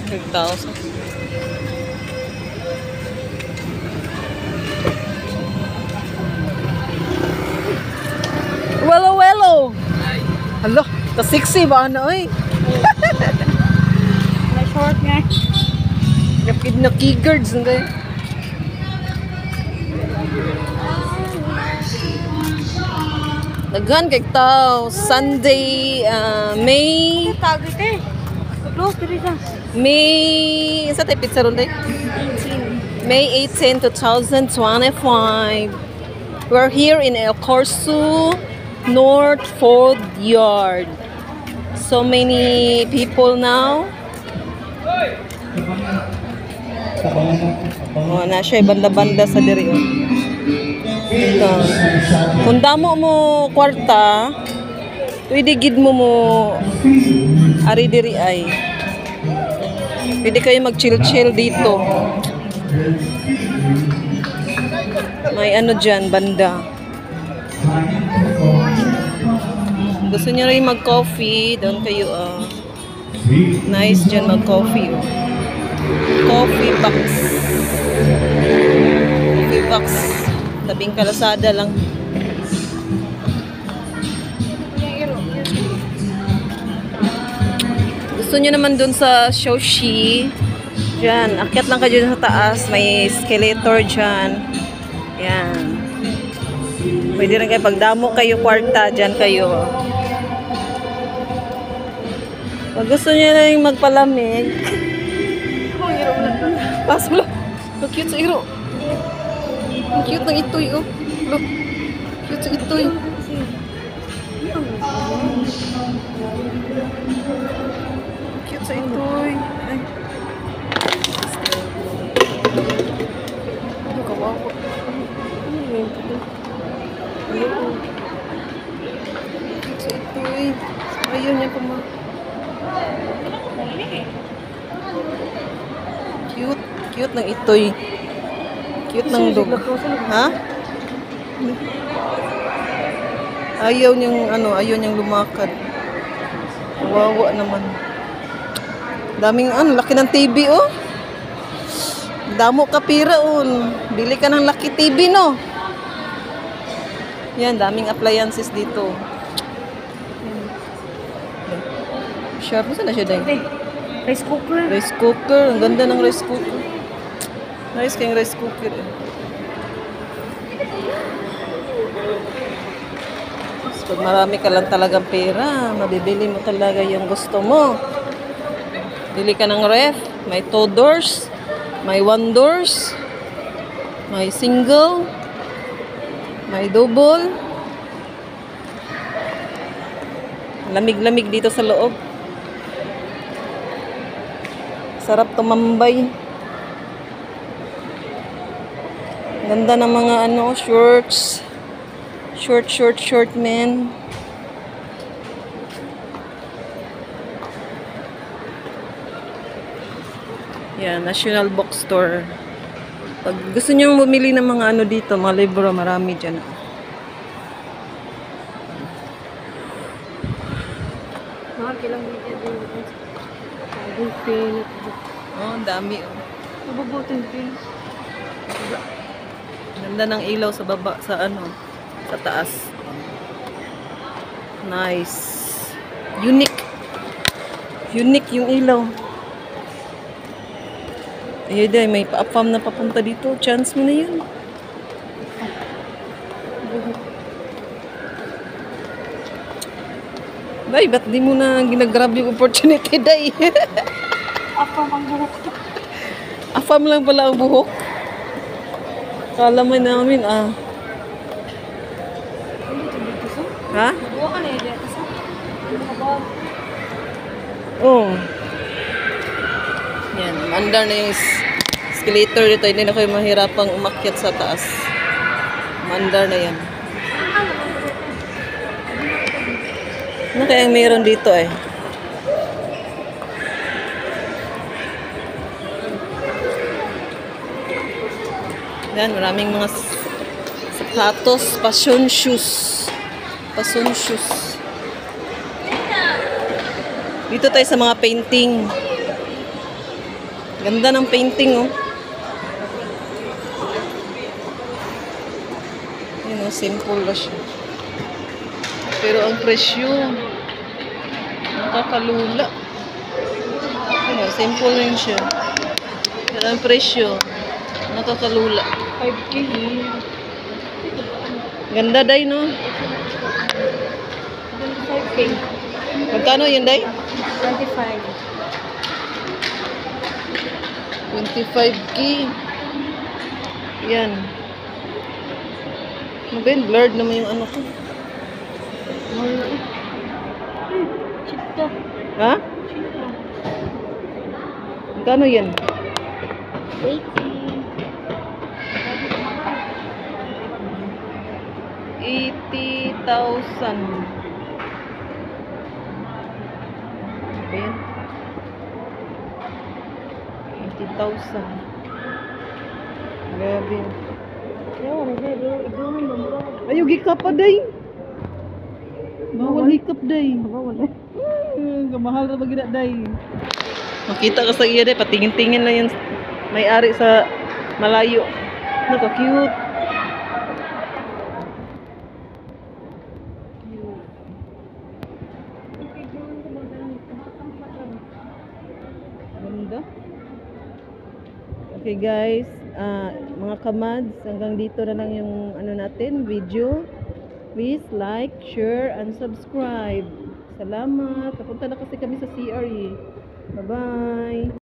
1,000. Wello, wello. Hello, ta sexy ba na oy? Na short nga. Napid na keyguards nga. Daghan kay tao Sunday, May Tagit eh. Close diri sa. May sa tayo pizza ron day? May 18, 2025. We're here in El Corso, North Fourth Yard. So many people now. Oh, na siya banda-banda sa diri. Ito. Kung damo mo kwarta, pwede gid mo ari diri ay. Pwede kayo mag-chill-chill dito. May ano dyan, banda. Gusto nyo rin mag-coffee, doon kayo, nice dyan mag-coffee. Coffee box. Coffee box. Tabing kalasada lang. Gusto nyo naman dun sa Shoshi, dyan, akyat lang kayo sa taas, may escalator dyan. Yan. Pwede rin kayo, pagdamo kayo kwarta, dyan kayo. Pag gusto nyo na yung magpalamig, paso lang. Look, cute sa iro. Ang cute ng itoy, oh. Look, cute sa itoy. Cute sa itoy. Ay. Ano kawawa? Ano yun? Cute sa itoy. Ayun niya kuma. Cute. Cute ng itoy. Cute ng dog. Ha? Ayaw niyang ayaw niyang lumakad. Kawawa naman. Daming laki ng TV oh. Damo ka pira on. Bili ka ng laki TV no. Yan, daming appliances dito. Sharp na siya dahil. Rice cooker. Rice cooker. Ang ganda ng rice cooker. Nice kayong rice cooker eh. So, pag marami ka lang talagang pera, mabibili mo talaga yung gusto mo. Bili ka ng ref. May 2 doors. May 1 doors. May single. May double. Lamig-lamig dito sa loob. Sarap tumambay. Ganda ng mga shorts. Short men. Yan, National Bookstore. Pag gusto niyo bumili ng mga dito, mga libro, marami dyan. Mahal kilang media din. Pen. Oh, ang dami oh. Mabubutin pen. Ganda ng ilaw sa baba, sa sa taas. Nice. Unique. Unique yung ilaw. Ayun dahil may pa-farm na papunta dito. Chance mo na yun. Day, ba't di mo na ginagrab yung opportunity, day? Afam ang buhok. Afam lang pala ang buhok. Kala mo namin, Ha? Buhok ka na yun. Oo. Yan, mandar na yung escalator dito. Hindi na kayo mahirapang umakyat sa taas. Mandar na yan. Ano kayang mayroon dito eh? Yan, maraming mga sapatos, passion shoes. Passion shoes. Dito tayo sa mga painting. Ganda ng painting, oh. Yun, oh, simple na siya. Pero ang presyo, nakakalula. Yun, oh, simple na yun siya. Pero ang presyo, nakakalula. 5K. Ganda, day, no? 25K. Magkano yun, day? 25. 25K. Yan. Ano ba yun? Blurred naman yung ano ko. Chito. Ha? Magkano yan? 80. 80,000. Ayan. 80,000. Grabe. Ayaw, hikap pa, day. Bawal hikap, day. Kamahal na bagina, day. Makita ka sa iya, day. Patingin-tingin na yan. May-ari sa malayo. Naka-cute. Ganda. Okay guys, mga kamads, hanggang dito na lang yung ano natin, video. Please like, share, and subscribe. Salamat. Napunta na kasi kami sa CRE. Bye-bye.